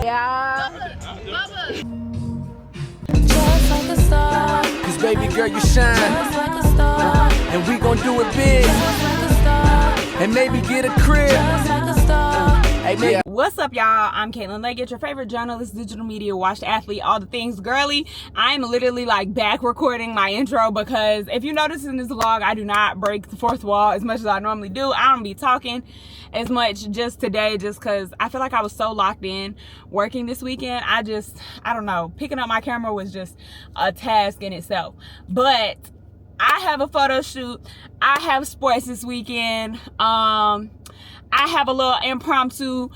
Yeah. Just like a star. Cause baby girl, you shine. Just like a star. And we gon' do it big. Just like a star. And maybe get a crib. Just like a star. Hey, man. What's up, y'all? I'm Caitlin Leggett, your favorite journalist, digital media, washed athlete, all the things girly. I'm literally like back recording my intro because if you notice in this vlog, I do not break the fourth wall as much as I normally do. I don't be talking as much just today just because I feel like I was so locked in working this weekend. I don't know, picking up my camera was just a task in itself. But I have a photo shoot. I have sports this weekend. I have a little impromptu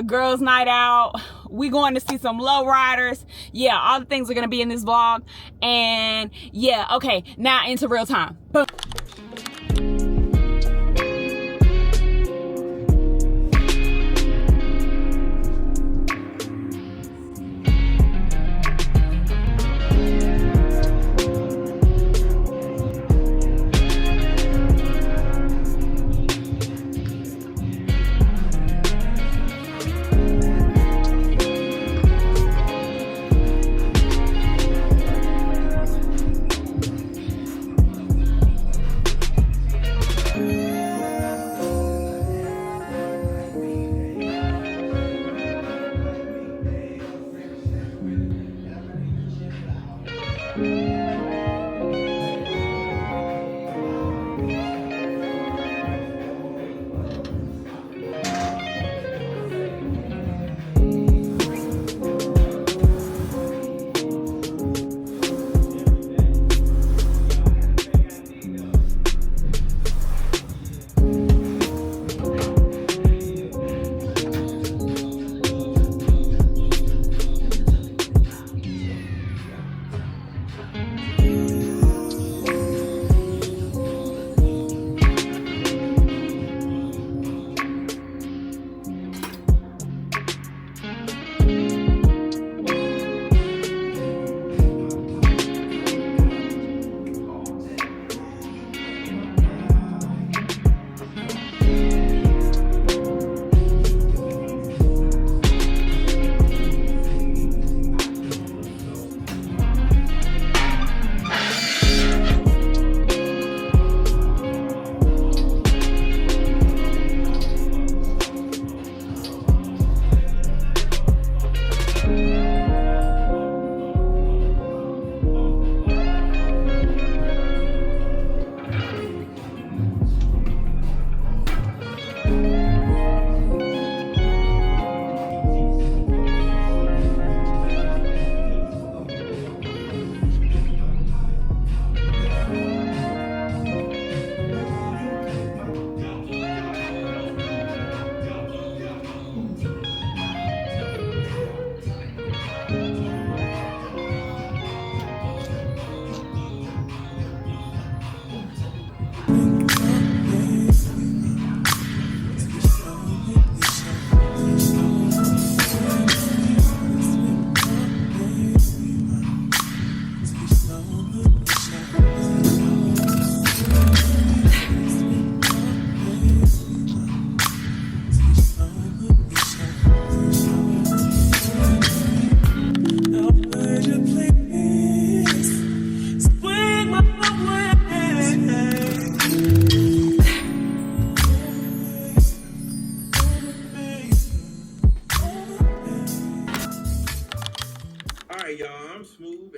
girls night out. We going to see some low riders. Yeah, all the things are gonna be in this vlog. And yeah, okay, now into real time. Boom.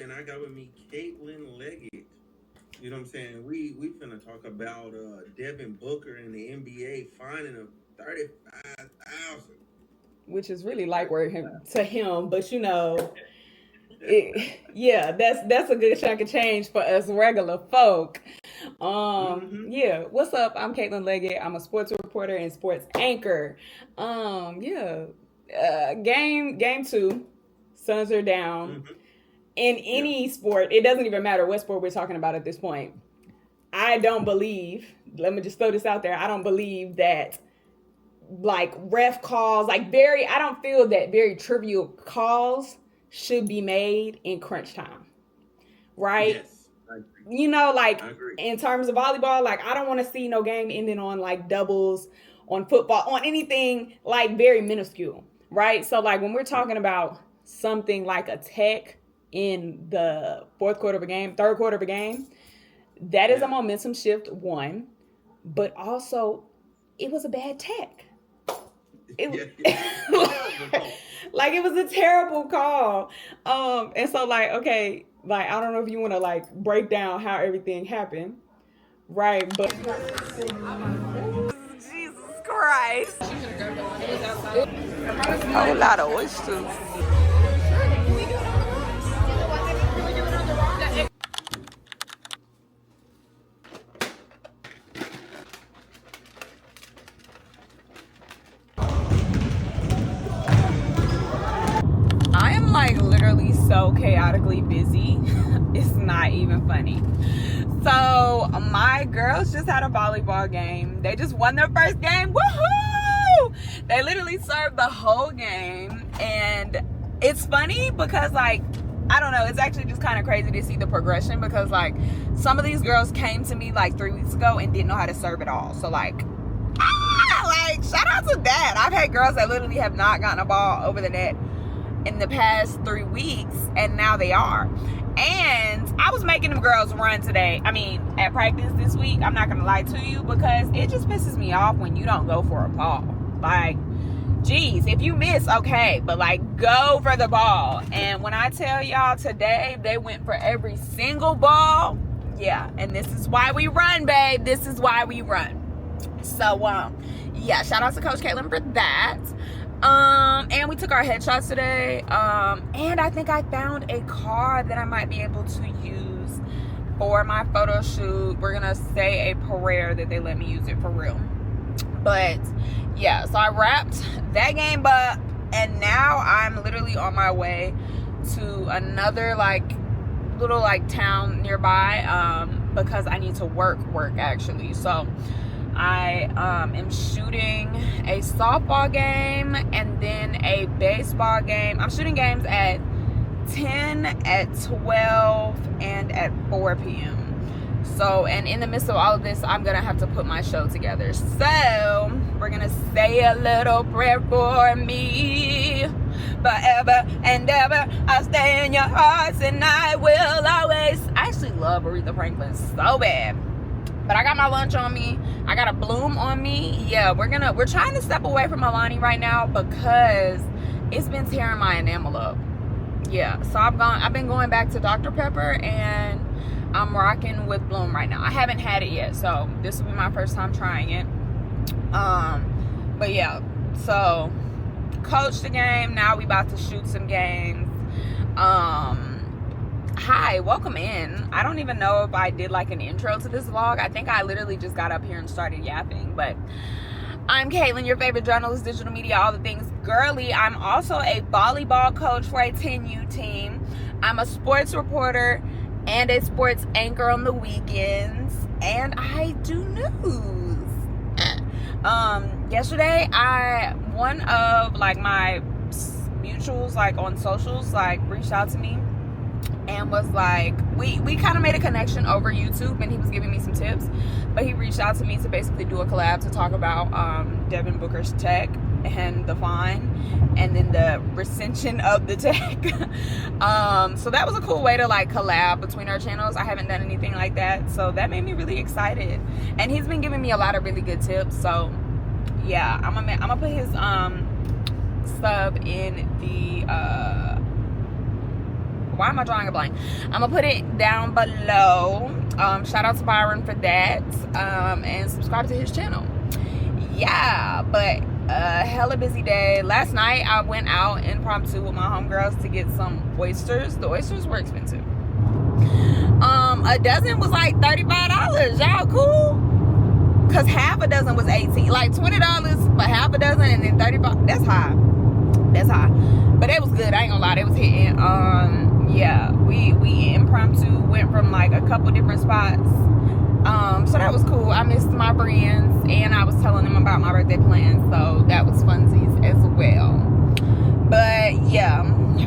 And I got with me Caitlin Leggett. You know what I'm saying? We finna talk about Devin Booker and the NBA finding him $35,000. Which is really light work to him, but you know, yeah, that's a good chunk of change for us regular folk. Yeah, what's up? I'm Caitlin Leggett. I'm a sports reporter and sports anchor. Game two, Suns are down. In any sport, it doesn't even matter what sport we're talking about at this point. I don't believe, let me just throw this out there, I don't believe that like ref calls, I don't feel that very trivial calls should be made in crunch time. Right? Yes, I agree. You know, like in terms of volleyball, like I don't want to see no game ending on like doubles, on football, on anything like very minuscule. right? So like when we're talking about something like a tech in the third quarter of a game, that is a momentum shift, one, but also it was a bad tech. Like it was a terrible call. And so like, okay, like I don't know if you want to like break down how everything happened, right? But Jesus Christ, a whole lot of oysters. I am like literally so chaotically busy. It's not even funny. So my girls just had a volleyball game. They just won their first game. Woohoo! They literally served the whole game. And it's funny because like, I don't know, it's actually just kind of crazy to see the progression because like some of these girls came to me like 3 weeks ago and didn't know how to serve at all. So like shout out to that. I've had girls that literally have not gotten a ball over the net in the past 3 weeks, and now they are. And I was making them girls run today. I mean, at practice this week, I'm not gonna lie to you, because it just pisses me off when you don't go for a ball. Like, geez, if you miss, okay, but like go for the ball. And when I tell y'all today, they went for every single ball. Yeah, and this is why we run, babe. This is why we run. So yeah, shout out to Coach Caitlin for that. And we took our headshots today. And I think I found a card that I might be able to use for my photo shoot. We're gonna say a prayer that they let me use it for real. But yeah, so I wrapped that game up, and now I'm literally on my way to another like little like town nearby, because I need to work actually. So I am shooting a softball game and then a baseball game. I'm shooting games at 10, at 12, and at 4 p.m. So, and in the midst of all of this, I'm gonna have to put my show together. So we're gonna say a little prayer for me. Forever and ever, I'll stay in your hearts and I will always. I actually love Aretha Franklin so bad. But I got my lunch on me. I got a Bloom on me. Yeah, we're trying to step away from Alani right now because it's been tearing my enamel up. Yeah, so I've been going back to Dr. Pepper, and I'm rocking with Bloom right now. I haven't had it yet, so this will be my first time trying it. But yeah, so coached the game. Now we about to shoot some games. Hi, welcome in. I don't even know if I did like an intro to this vlog. I think I literally just got up here and started yapping, but I'm Caitlin, your favorite journalist, digital media, all the things girly. I'm also a volleyball coach for a 10U team. I'm a sports reporter and a sports anchor on the weekends, and I do news. Yesterday, one of like my mutuals like on socials like reached out to me and was like, we kind of made a connection over YouTube, and he was giving me some tips, but he reached out to me to basically do a collab to talk about Devin Booker's tech and the fine and then the recension of the tech. So that was a cool way to like collab between our channels. I haven't done anything like that, so that made me really excited, and he's been giving me a lot of really good tips. So yeah, I'm gonna put his sub in the why am I drawing a blank? I'm gonna put it down below. Shout out to Byron for that, and subscribe to his channel. Yeah, but hella busy day. Last night I went out impromptu with my homegirls to get some oysters. The oysters were expensive. A dozen was like $35. Y'all cool? Cause half a dozen was $18, like $20 for half a dozen, and then $35. That's high. That's high. But it was good. I ain't gonna lie, it was hitting. Yeah, we impromptu went from like a couple different spots. So that was cool. I missed my friends, and I was telling them about my birthday plans, so that was funsies as well. But yeah,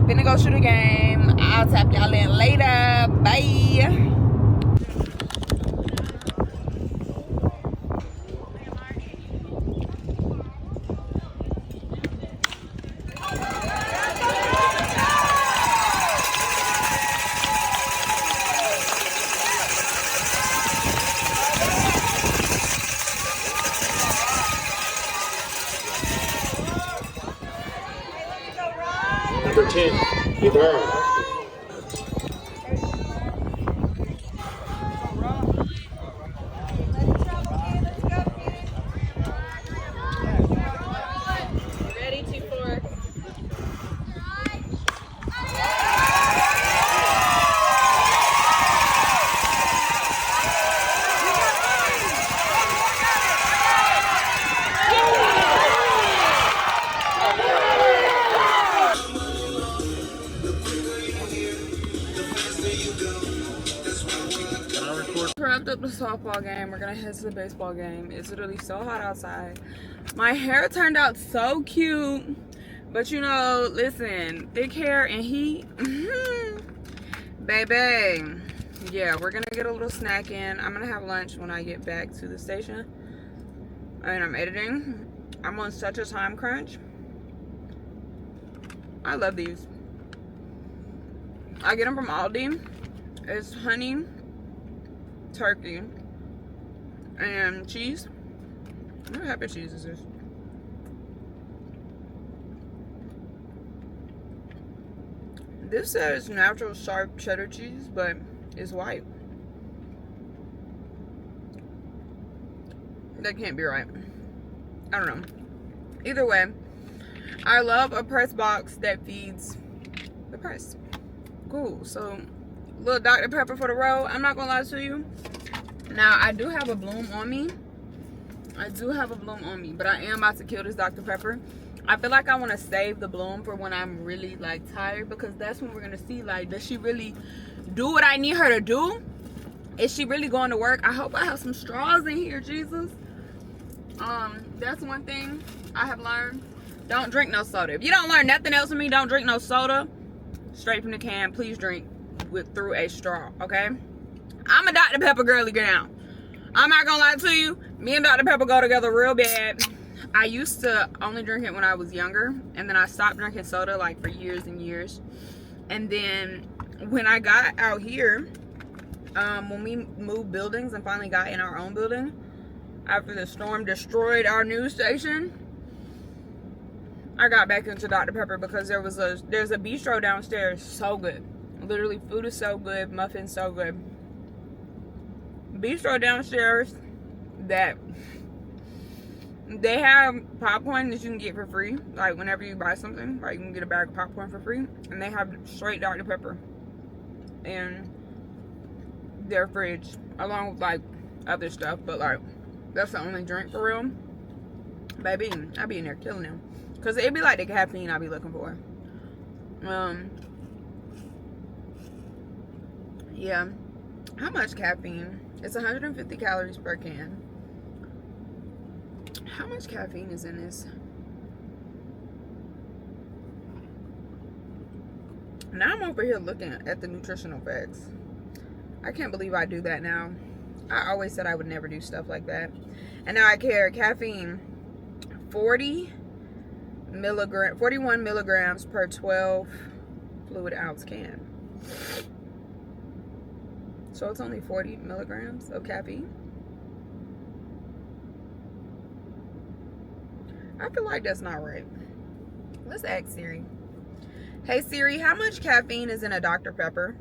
finna go shoot a game. I'll tap y'all in later. Bye. 10. You girl. Ready, 2-4. Wrapped up the softball game. We're gonna head to the baseball game. It's literally so hot outside. My hair turned out so cute, but you know, listen, thick hair and heat, baby. Yeah, we're gonna get a little snack in. I'm gonna have lunch when I get back to the station, and I'm editing. I'm on such a time crunch. I love these. I get them from Aldi. It's honey, turkey, and cheese. What type of cheese is this? This says natural sharp cheddar cheese, but it's white. That can't be right. I don't know. Either way, I love a press box that feeds the press. Cool. So, little Dr. Pepper for the road. I'm not gonna lie to you. Now, I do have a bloom on me. But I am about to kill this Dr. Pepper. I feel like I want to save the bloom for when I'm really like tired, because that's when we're gonna see, like, does she really do what I need her to do? Is she really going to work? I hope I have some straws in here, Jesus. That's one thing I have learned. Don't drink no soda. If you don't learn nothing else from me, don't drink no soda straight from the can. Please drink through a straw, okay? I'm a Dr. Pepper girly now. I'm not gonna lie to you. Me and Dr. Pepper go together real bad. I used to only drink it when I was younger, and then I stopped drinking soda like for years and years. And then when I got out here, when we moved buildings and finally got in our own building after the storm destroyed our news station, I got back into Dr. Pepper because there's a bistro downstairs. So good. Literally, food is so good, muffins so good. Bistro downstairs that they have popcorn that you can get for free. Like, whenever you buy something, like, you can get a bag of popcorn for free. And they have straight Dr. Pepper in their fridge, along with, like, other stuff. But, like, that's the only drink for real. Baby, I be in there killing them. Because it'd be like the caffeine I be looking for. Yeah. How much caffeine? It's 150 calories per can. How much caffeine is in this? Now I'm over here looking at the nutritional facts. I can't believe I do that now. I always said I would never do stuff like that. And now I care. Caffeine, 41 milligrams per 12 fluid ounce can. So it's only 40 milligrams of caffeine. I feel like that's not right. Let's ask Siri. Hey Siri, how much caffeine is in a Dr. Pepper?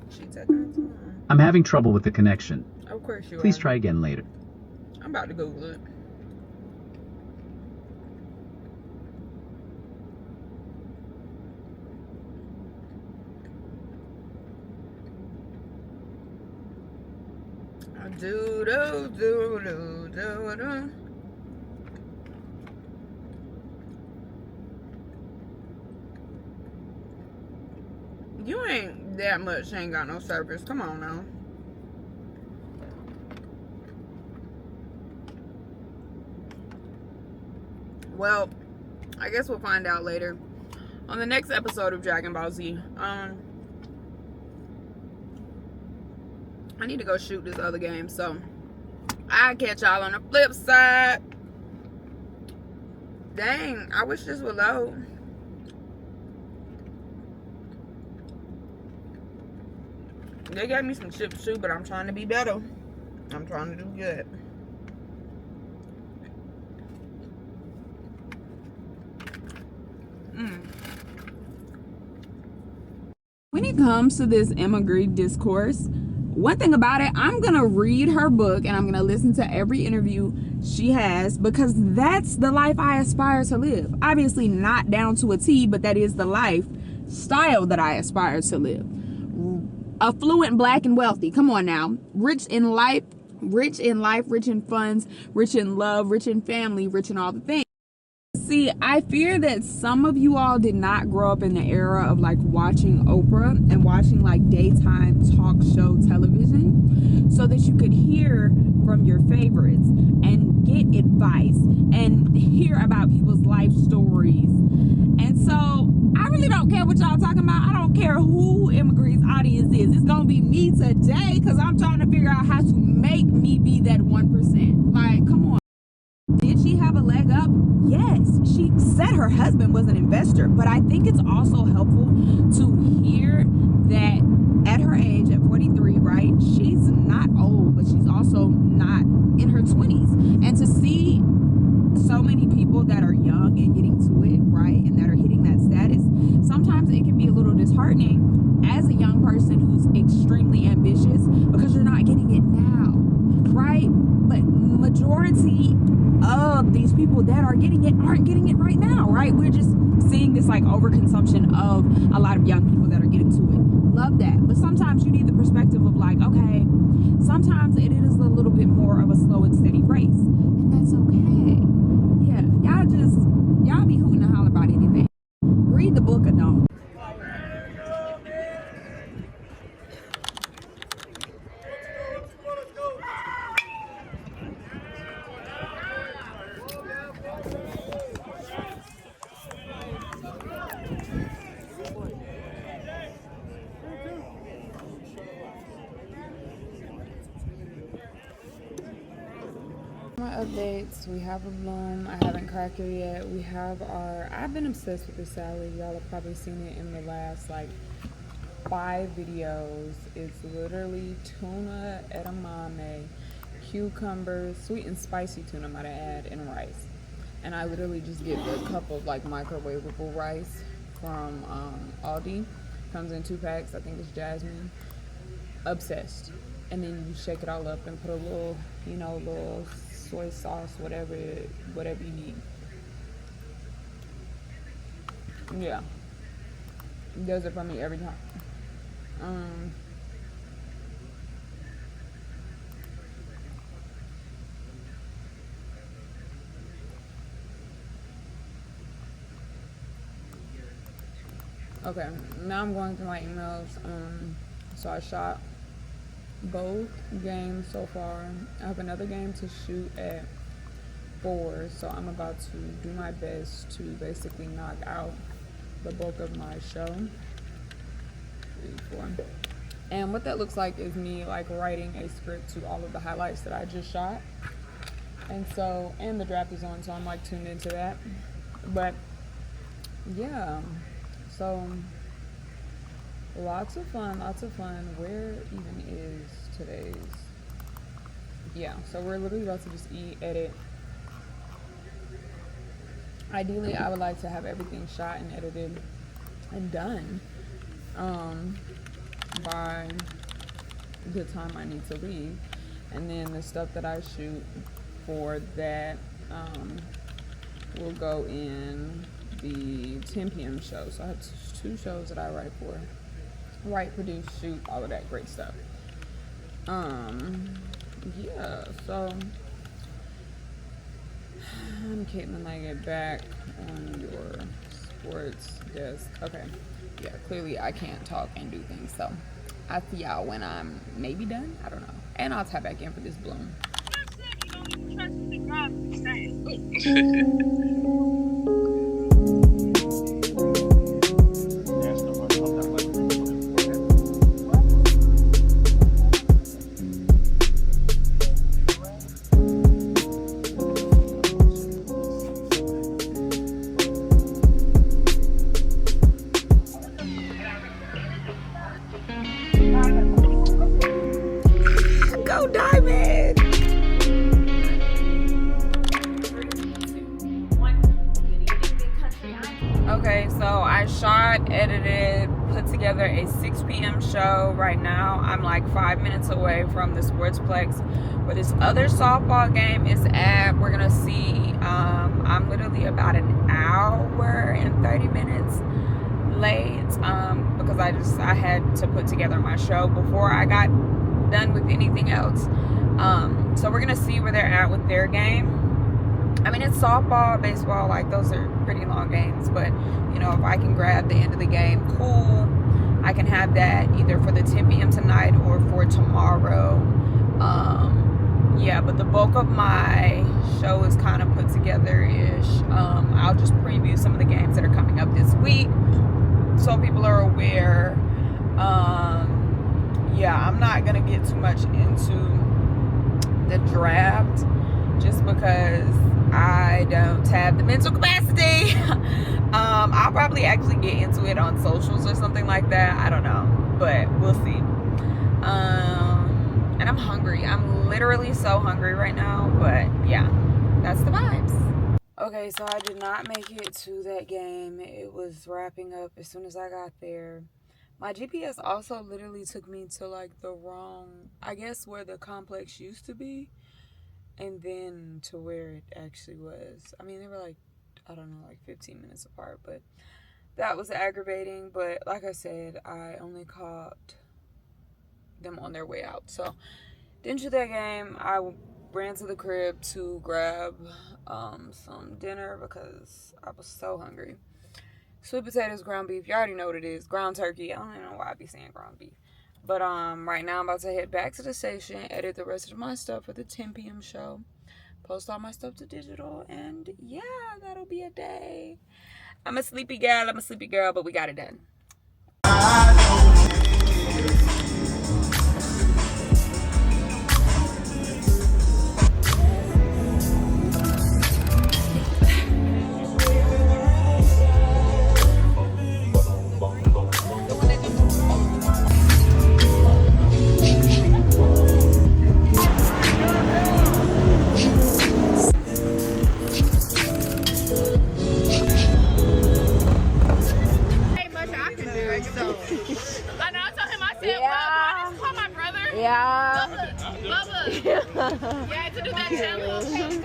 She taking her time. I'm having trouble with the connection. Of course you are. Please try again later. I'm about to Google it. Do do do do do do. You ain't that much. Ain't got no service. Come on now. Well, I guess we'll find out later on the next episode of Dragon Ball Z. I need to go shoot this other game, so I'll catch y'all on the flip side. Dang, I wish this would load. They gave me some chips too, but I'm trying to be better. I'm trying to do good. When it comes to this Grede discourse, one thing about it, I'm gonna read her book and I'm gonna listen to every interview she has, because that's the life I aspire to live. Obviously not down to a T, but that is the lifestyle that I aspire to live. Affluent, black, and wealthy. Come on now. Rich in life, rich in funds, rich in love, rich in family, rich in all the things. See, I fear that some of you all did not grow up in the era of like watching Oprah and watching like daytime talk show television, so that you could hear from your favorites and get advice and hear about people's life stories. And so I really don't care what y'all talking about. I don't care who Grede's audience is. It's gonna be me today, because I'm trying to figure out how to make me be that 1%. Like, come on. Did she have a leg up? Yes. She said her husband was an investor, but I think it's also helpful to hear that at her age, at 43, right, she's not old, but she's also not in her 20s. And to see so many people that are young and getting to it, right, and that are hitting that status, sometimes it can be a little disheartening as a young person who's extremely ambitious, because you're not getting it now, right? But majority of these people that are getting it aren't getting it right now, right? We're just seeing this like overconsumption of a lot of young people that are getting to it. Love that. But sometimes you need the perspective of like, okay, sometimes it is a little bit more of a slow and steady race, and that's okay. Yeah, y'all be hooting and holler about anything. Read the book or don't. My updates, we have a bloom. I haven't cracked her yet. We have I've been obsessed with this salad. Y'all have probably seen it in the last like 5 videos. It's literally tuna, edamame, cucumbers, sweet and spicy tuna, might I add, and rice. And I literally just get the cup of like microwavable rice from Aldi. Comes in 2 packs. I think it's jasmine. Obsessed. And then you shake it all up and put a little, little soy sauce, whatever you need. Yeah, it does it for me every time. Okay, now I'm going through my emails. So I shot both games so far. I have another game to shoot at 4, so I'm about to do my best to basically knock out the bulk of my show. 3, 4. And what that looks like is me like writing a script to all of the highlights that I just shot. And the draft is on, so I'm like tuned into that. But yeah, so lots of fun. Where even is today's? Yeah, so we're literally about to just eat, edit. Ideally, I would like to have everything shot and edited and done by the time I need to leave. And then the stuff that I shoot for that will go in the 10 p.m. show. So I have 2 shows that I write for. Write, produce, shoot, all of that great stuff. Yeah, so I'm Caitlin Leggett back on your sports desk. Okay, yeah, clearly I can't talk and do things, so I'll see y'all when I'm maybe done. I don't know. And I'll tap back in for this bloom. Go Diamonds! a 6 p.m. show right now. I'm like 5 minutes away from the Sportsplex where this other softball game is at. We're gonna see. I'm literally about an hour and 30 minutes late because I had to put together my show before I got done with anything else. So we're gonna see where they're at with their game. I mean, it's softball, baseball, like those are pretty long games, but you know, if I can grab the end of the game, cool. I can have that either for the 10 p.m. tonight or for tomorrow. Yeah, but the bulk of my show is kind of put together-ish. I'll just preview some of the games that are coming up this week so people are aware. Yeah, I'm not gonna get too much into the draft just because I don't have the mental capacity. I'll probably actually get into it on socials or something like that. I don't know, but we'll see. And I'm hungry. I'm literally so hungry right now, but yeah, that's the vibes. Okay, so I did not make it to that game. It was wrapping up as soon as I got there. My GPS also literally took me to like the wrong, I guess where the complex used to be, and then to where it actually was. I mean, they were like, I don't know, like 15 minutes apart, but that was aggravating. But like I said, I only caught them on their way out. So didn't do that game. I ran to the crib to grab some dinner because I was so hungry. Sweet potatoes, ground beef. You already know what it is. Ground turkey. I don't even know why I be saying ground beef. But right now I'm about to head back to the station, edit the rest of my stuff for the 10 p.m. show, post all my stuff to digital, and yeah, that'll be a day. I'm a sleepy girl, but we got it done. Yeah, to do that challenge.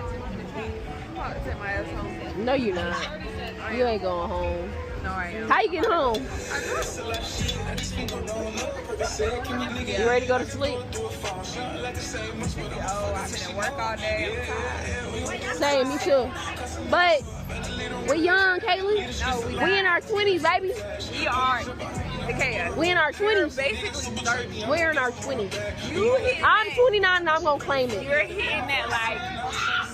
No, you're not. You ain't going home. No, I am. How you getting home? You ready to go to sleep? Oh, I've been at work all day. I'm tired. Same, me too. But we're young, Kaylee. No, we in our 20s, baby. We are. Okay, we in our 20s. Basically 30. We're in our 20s. I'm 29 and I'm gonna claim it. You're hitting that like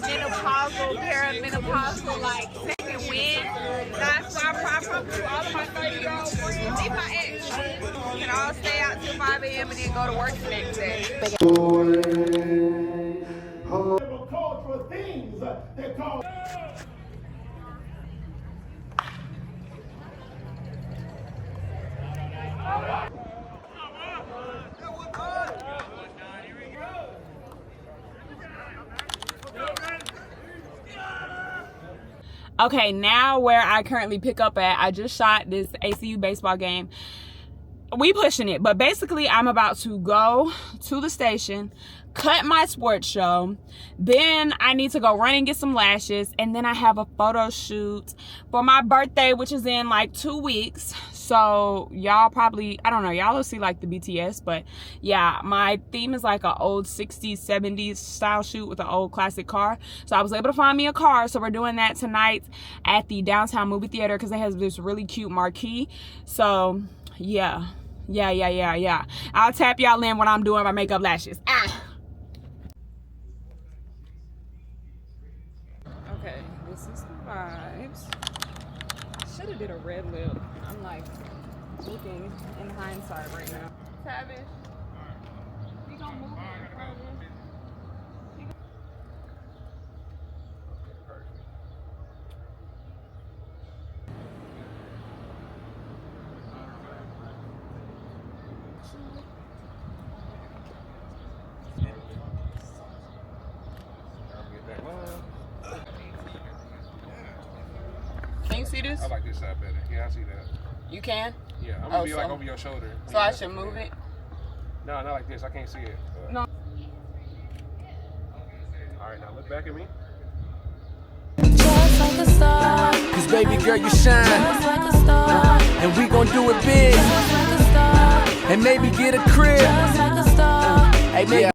menopausal, perimenopausal, like second wind. That's why I promise to all of my 30-year-old friends, if my ex, can all stay out till 5 a.m. and then go to work the next day. Cultural things they call. Okay, now where I currently pick up at, I just shot this ACU baseball game. We pushing it, but basically I'm about to go to the station, cut my sports show, then I need to go run and get some lashes, and then I have a photo shoot for my birthday, which is in like 2 weeks. So y'all probably, I don't know, y'all will see like the BTS, but yeah, my theme is like an old 60s 70s style shoot with an old classic car. So I was able to find me a car, so we're doing that tonight at the downtown movie theater because it has this really cute marquee. So yeah, I'll tap y'all in when I'm doing my makeup, lashes. Okay, this is the vibes. Should have did a red lip. I'm like looking in hindsight right now. Tavish, you gonna move it? Can you see this? I like this side better. Yeah, I see that. You can? Yeah, I'm gonna be like over your shoulder. So I should move it? No, not like this. I can't see it. No. All right, now look back at me. Just like a star. Cause baby girl, you shine. Just like a star. And we gon' do it big. Just like a star. And maybe get a crib. Just like a star. Hey, maybe